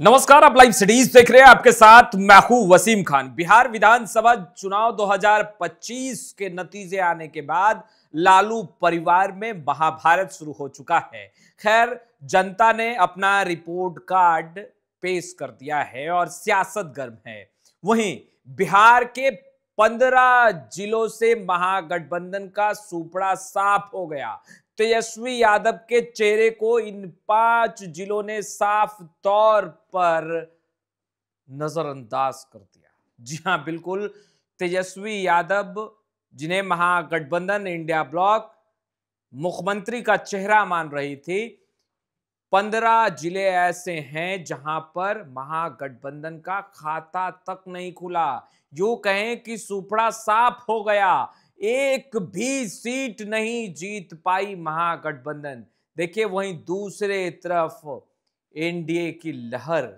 नमस्कार, आप live cities देख रहे हैं। आपके साथ मैं हूं वसीम खान। बिहार विधानसभा चुनाव 2025 के नतीजे आने के बाद लालू परिवार में महाभारत शुरू हो चुका है। खैर, जनता ने अपना रिपोर्ट कार्ड पेश कर दिया है और सियासत गर्म है। वहीं बिहार के 15 जिलों से महागठबंधन का सूपड़ा साफ हो गया। तेजस्वी यादव के चेहरे को इन 5 जिलों ने साफ तौर पर नजरअंदाज कर दिया। जी हां, बिल्कुल, तेजस्वी यादव, जिन्हें महागठबंधन इंडिया ब्लॉक मुख्यमंत्री का चेहरा मान रही थी, 15 जिले ऐसे हैं जहां पर महागठबंधन का खाता तक नहीं खुला। यूं कहें कि सूपड़ा साफ हो गया। एक भी सीट नहीं जीत पाई महागठबंधन। देखिए, वहीं दूसरे तरफ एनडीए की लहर,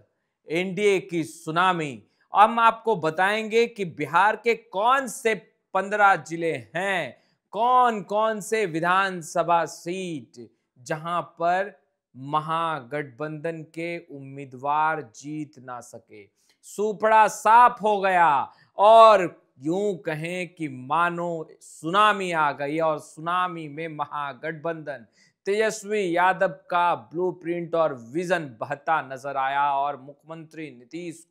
एनडीए की सुनामी। हम आपको बताएंगे कि बिहार के कौन से 15 जिले हैं, कौन कौन से विधानसभा सीट जहां पर महागठबंधन के उम्मीदवार जीत ना सके। सूपड़ा साफ हो गया और यूं कहें कि मानो सुनामी आ गई और सुनामी में महागठबंधन, तेजस्वी यादव का ब्लूप्रिंट और विजन बहता नजर आया और मुख्यमंत्री नीतीश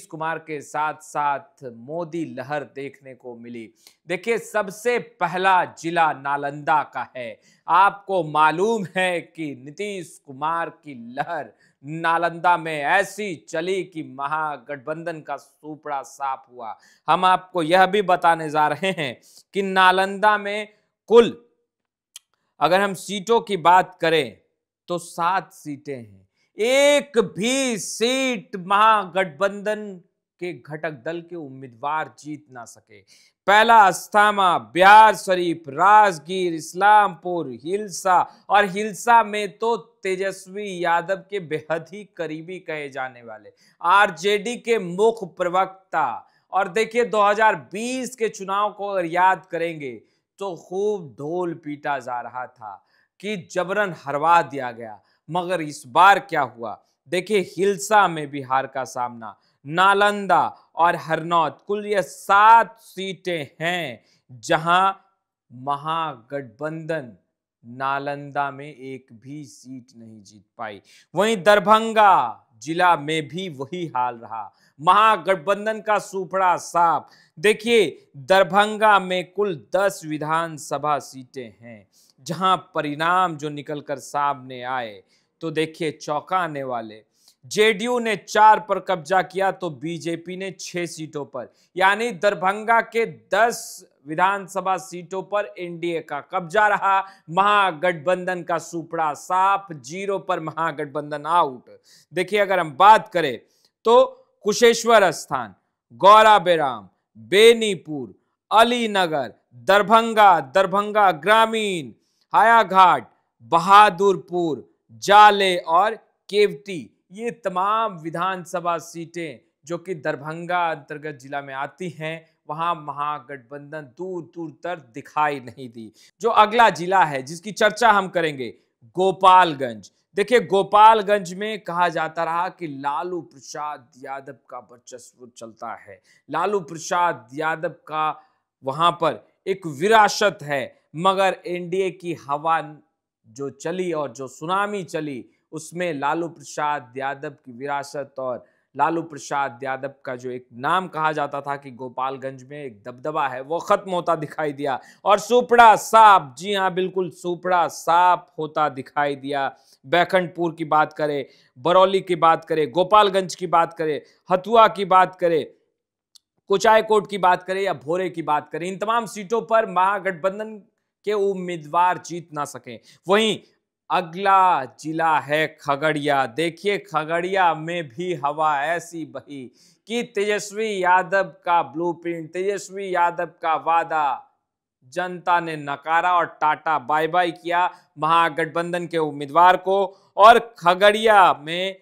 कुमार के साथ साथ मोदी लहर देखने को मिली। देखिए, सबसे पहला जिला नालंदा का है। आपको मालूम है कि नीतीश कुमार की लहर नालंदा में ऐसी चली कि महागठबंधन का सूपड़ा साफ हुआ। हम आपको यह भी बताने जा रहे हैं कि नालंदा में कुल, अगर हम सीटों की बात करें तो 7 सीटें हैं। एक भी सीट महागठबंधन के घटक दल के उम्मीदवार जीत ना सके। पहला अस्थामा, बिहार शरीफ, राजगीर, इस्लामपुर, हिल्सा, और हिल्सा में तो तेजस्वी यादव के बेहद ही करीबी कहे जाने वाले आरजेडी के मुख्य प्रवक्ता। और देखिए, 2020 के चुनाव को अगर याद करेंगे तो खूब ढोल पीटा जा रहा था कि जबरन हरवा दिया गया, मगर इस बार क्या हुआ? देखिए, हिल्सा में भी हार का सामना, नालंदा और हरनौत, कुल ये 7 सीटें हैं जहां महागठबंधन नालंदा में एक भी सीट नहीं जीत पाई। वहीं दरभंगा जिला में भी वही हाल रहा, महागठबंधन का सूपड़ा साफ। देखिए, दरभंगा में कुल 10 विधानसभा सीटें हैं जहां परिणाम जो निकलकर सामने आए तो देखिए चौंकाने वाले। जेडीयू ने 4 पर कब्जा किया तो बीजेपी ने 6 सीटों पर, यानी दरभंगा के 10 विधानसभा सीटों पर एनडीए का कब्जा रहा। महागठबंधन का सूपड़ा साफ, 0 पर महागठबंधन आउट। देखिए, अगर हम बात करें तो कुशेश्वर स्थान, गौराबेराम, बेनीपुर, अलीनगर, दरभंगा, दरभंगा ग्रामीण, हायाघाट, बहादुरपुर, जाले और केवटी, ये तमाम विधानसभा सीटें जो कि दरभंगा अंतर्गत जिला में आती हैं, वहां महागठबंधन दूर दूर तक दिखाई नहीं दी। जो अगला जिला है जिसकी चर्चा हम करेंगे, गोपालगंज। देखिए, गोपालगंज में कहा जाता रहा कि लालू प्रसाद यादव का वर्चस्व चलता है, लालू प्रसाद यादव का वहां पर एक विरासत है, मगर एनडीए की हवा जो चली और जो सुनामी चली उसमें लालू प्रसाद यादव की विरासत और लालू प्रसाद यादव का जो एक नाम कहा जाता था कि गोपालगंज में एक दबदबा है, वो खत्म होता दिखाई दिया और सूपड़ा साफ, जी हां बिल्कुल, सूपड़ा साफ होता दिखाई दिया। बैकुंठपुर की बात करें, बरौली की बात करें, गोपालगंज की बात करें, हथुआ की बात करें, कुचायकोट की बात करें या भोरे की बात करें, इन तमाम सीटों पर महागठबंधन के उम्मीदवार जीत ना सके। वहीं अगला जिला है खगड़िया। देखिए, खगड़िया में भी हवा ऐसी बही कि तेजस्वी यादव का ब्लूप्रिंट, तेजस्वी यादव का वादा जनता ने नकारा और टाटा बाय बाय किया महागठबंधन के उम्मीदवार को। और खगड़िया में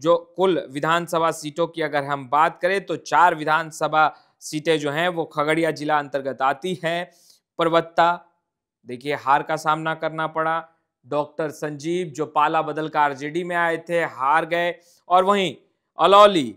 जो कुल विधानसभा सीटों की अगर हम बात करें तो 4 विधानसभा सीटें जो हैं वो खगड़िया जिला अंतर्गत आती हैं। परबत्ता, देखिए, हार का सामना करना पड़ा। डॉक्टर संजीव जो पाला बदल कर आरजेडी में आए थे, हार गए। और वहीं अलौली,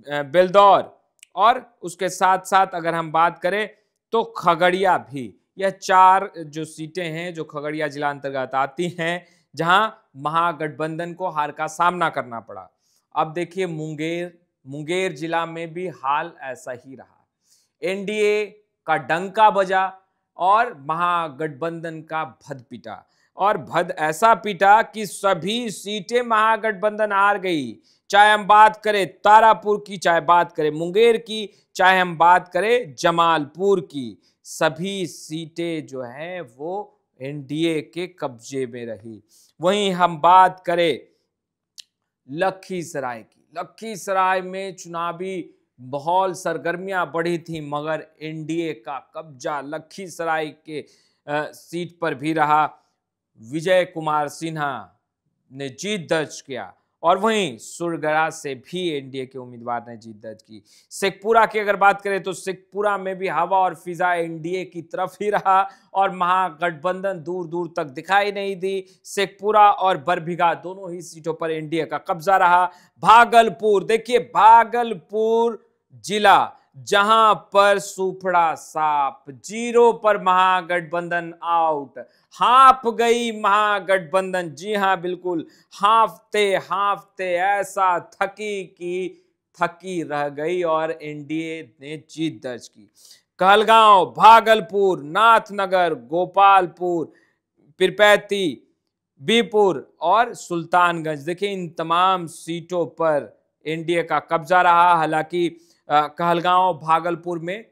बेलदौर और उसके साथ साथ अगर हम बात करें तो खगड़िया भी, यह 4 जो सीटें हैं जो खगड़िया जिला अंतर्गत आती हैं, जहां महागठबंधन को हार का सामना करना पड़ा। अब देखिए मुंगेर जिला में भी हाल ऐसा ही रहा। एनडीए का डंका बजा और महागठबंधन का भद पिटा, और भद ऐसा पिटा कि सभी सीटें महागठबंधन हार गई। चाहे हम बात करें तारापुर की, चाहे बात करें मुंगेर की, चाहे हम बात करें जमालपुर की, सभी सीटें जो हैं वो एनडीए के कब्जे में रही। वहीं हम बात करें लखीसराय की, लखीसराय में चुनावी माहौल सरगर्मियां बढ़ी थी, मगर एनडीए का कब्जा लखीसराय के सीट पर भी रहा। विजय कुमार सिन्हा ने जीत दर्ज किया, और वहीं सुरगढ़ा से भी एनडीए के उम्मीदवार ने जीत दर्ज की। शेखपुरा की अगर बात करें तो शेखपुरा में भी हवा और फिजा एनडीए की तरफ ही रहा, और महागठबंधन दूर दूर तक दिखाई नहीं दी। शेखपुरा और बरबीघा दोनों ही सीटों पर एनडीए का कब्जा रहा। भागलपुर, देखिए भागलपुर जिला जहां पर सुपड़ा साफ, 0 पर महागठबंधन आउट, हाफ गई महागठबंधन। जी हां, बिल्कुल हाफते हाफते ऐसा थकी की थकी रह गई और एनडीए ने जीत दर्ज की। कहलगांव, भागलपुर, नाथनगर, गोपालपुर, पीरपैंती, बीरपुर और सुल्तानगंज, देखिए इन तमाम सीटों पर एनडीए का कब्जा रहा। हालांकि कहलगांव, भागलपुर में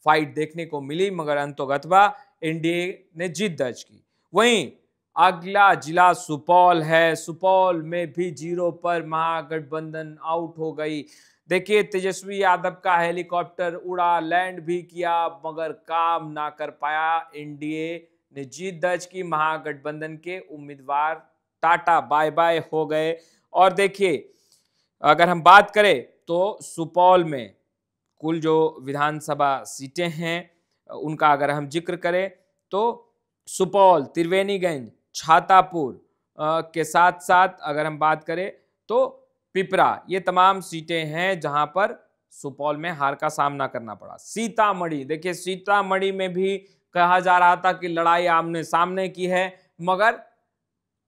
फाइट देखने को मिली, मगर अंततोगत्वा एनडीए ने जीत दर्ज की। वहीं अगला जिला सुपौल है। सुपौल में भी 0 पर महागठबंधन आउट हो गई। देखिए तेजस्वी यादव का हेलीकॉप्टर उड़ा, लैंड भी किया, मगर काम ना कर पाया। एनडीए ने जीत दर्ज की। महागठबंधन के उम्मीदवार टाटा बाय बाय हो गए। और देखिए अगर हम बात करें तो सुपौल में कुल जो विधानसभा सीटें हैं उनका अगर हम जिक्र करें तो सुपौल, त्रिवेणीगंज, छातापुर के साथ साथ अगर हम बात करें तो पिपरा, ये तमाम सीटें हैं जहां पर सुपौल में हार का सामना करना पड़ा। सीतामढ़ी, देखिए सीतामढ़ी में भी कहा जा रहा था कि लड़ाई आमने सामने की है, मगर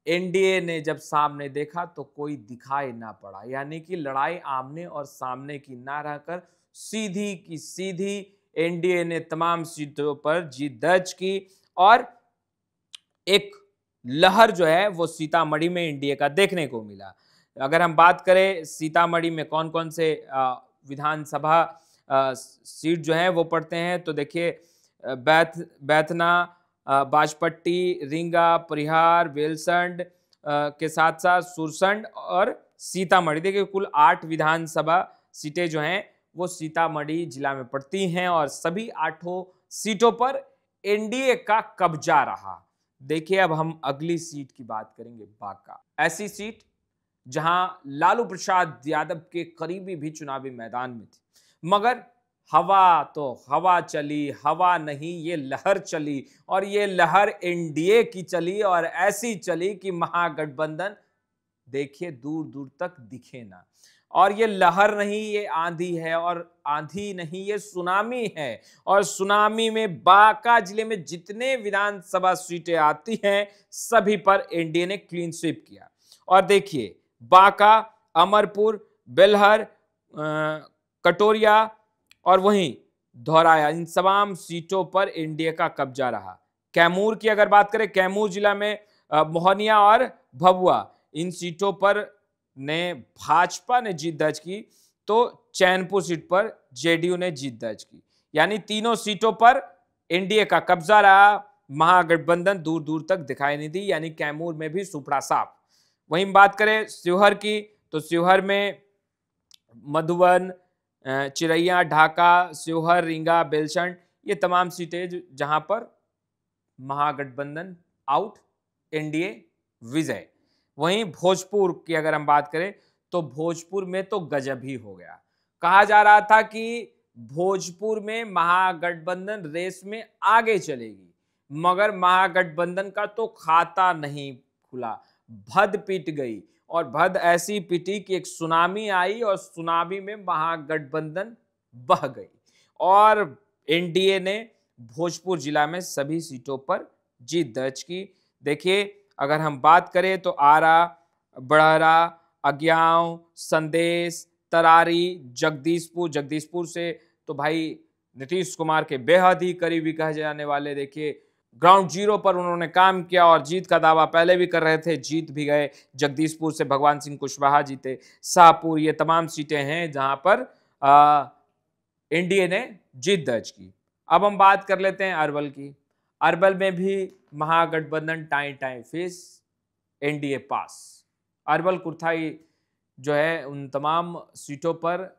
एनडीए ने जब सामने देखा तो कोई दिखाई ना पड़ा, यानी कि लड़ाई आमने और सामने की ना रहकर सीधी की सीधी एनडीए ने तमाम सीटों पर जीत दर्ज की। और एक लहर जो है वो सीतामढ़ी में एनडीए का देखने को मिला। अगर हम बात करें सीतामढ़ी में कौन कौन से विधानसभा सीट जो है वो पड़ते हैं, तो देखिए बैथना, बाजपट्टी, रींगा, परिहार, बेलसंड के साथ साथ सुरसंड और सीतामढ़ी। देखिए कुल 8 विधानसभा सीटें जो हैं वो सीतामढ़ी जिला में पड़ती हैं, और सभी 8 सीटों पर एनडीए का कब्जा रहा। देखिए अब हम अगली सीट की बात करेंगे, बांका। ऐसी सीट जहां लालू प्रसाद यादव के करीबी भी चुनावी मैदान में थे, मगर हवा तो हवा चली, हवा नहीं ये लहर चली, और ये लहर एनडीए की चली, और ऐसी चली कि महागठबंधन देखिए दूर दूर तक दिखे ना। और ये लहर नहीं ये आंधी है, और आंधी नहीं ये सुनामी है, और सुनामी में बांका जिले में जितने विधानसभा सीटें आती हैं सभी पर एनडीए ने क्लीन स्वीप किया। और देखिए बांका, अमरपुर, बेलहर, कटोरिया और वहीं धौराया, इन तमाम सीटों पर एनडीए का कब्जा रहा। कैमूर की अगर बात करें, कैमूर जिला में मोहनिया और भभुआ, इन सीटों पर ने भाजपा ने जीत दर्ज की, तो चैनपुर सीट पर जेडीयू ने जीत दर्ज की। यानी तीनों सीटों पर एनडीए का कब्जा रहा, महागठबंधन दूर दूर तक दिखाई नहीं दी, यानी कैमूर में भी सुपड़ा साफ। वहीं बात करें शिवहर की, तो शिवहर में मधुबन, चिरैया, ढाका, शिवहर, रींगा, बेलसंड, ये तमाम सीटें जहां पर महागठबंधन आउट, एनडीए विजय। वहीं भोजपुर की अगर हम बात करें तो भोजपुर में तो गजब ही हो गया। कहा जा रहा था कि भोजपुर में महागठबंधन रेस में आगे चलेगी, मगर महागठबंधन का तो खाता नहीं खुला, भद पीट गई और भद ऐसी पिटी कि एक सुनामी आई और सुनामी में महागठबंधन बह गई और एनडीए ने भोजपुर जिला में सभी सीटों पर जीत दर्ज की। देखिए, अगर हम बात करें तो आरा, बड़हरा, अज्ञाव, संदेश, तरारी, जगदीशपुर से तो भाई नीतीश कुमार के बेहद ही करीबी कहे जाने वाले, देखिए ग्राउंड जीरो पर उन्होंने काम किया और जीत का दावा पहले भी कर रहे थे, जीत भी गए। जगदीशपुर से भगवान सिंह कुशवाहा जीते, शाहपुर, ये तमाम सीटें हैं जहां पर एनडीए ने जीत दर्ज की। अब हम बात कर लेते हैं अरवल की। अरवल में भी महागठबंधन टाई टाई फेस, एनडीए पास। अरवल कुर्थाई जो है उन तमाम सीटों पर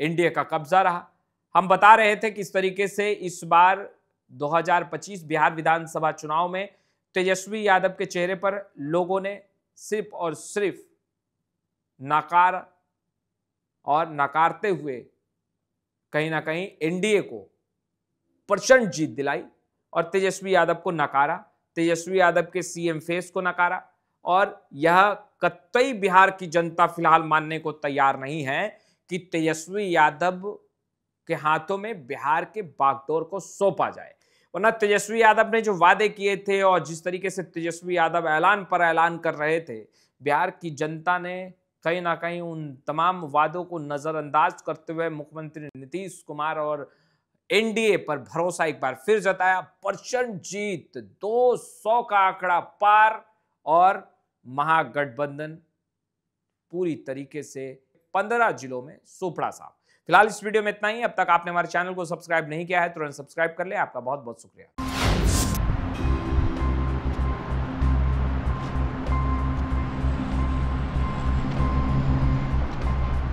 एनडीए का कब्जा रहा। हम बता रहे थे कि इस तरीके से इस बार 2025 बिहार विधानसभा चुनाव में तेजस्वी यादव के चेहरे पर लोगों ने सिर्फ और सिर्फ नकार और नकारते हुए कहीं ना कहीं एनडीए को प्रचंड जीत दिलाई और तेजस्वी यादव को नकारा, तेजस्वी यादव के सीएम फेस को नकारा और यह कतई बिहार की जनता फिलहाल मानने को तैयार नहीं है कि तेजस्वी यादव के हाथों में बिहार के बागडोर को सौंपा जाए। वरना तेजस्वी यादव ने जो वादे किए थे और जिस तरीके से तेजस्वी यादव ऐलान पर ऐलान कर रहे थे, बिहार की जनता ने कहीं ना कहीं उन तमाम वादों को नजरअंदाज करते हुए मुख्यमंत्री नीतीश कुमार और एनडीए पर भरोसा एक बार फिर जताया। प्रचंड जीत, 200 का आंकड़ा पार और महागठबंधन पूरी तरीके से 15 जिलों में सोपड़ा साफ। फिलहाल इस वीडियो में इतना ही। अब तक आपने हमारे चैनल को सब्सक्राइब नहीं किया है, तुरंत सब्सक्राइब कर ले। आपका बहुत बहुत शुक्रिया।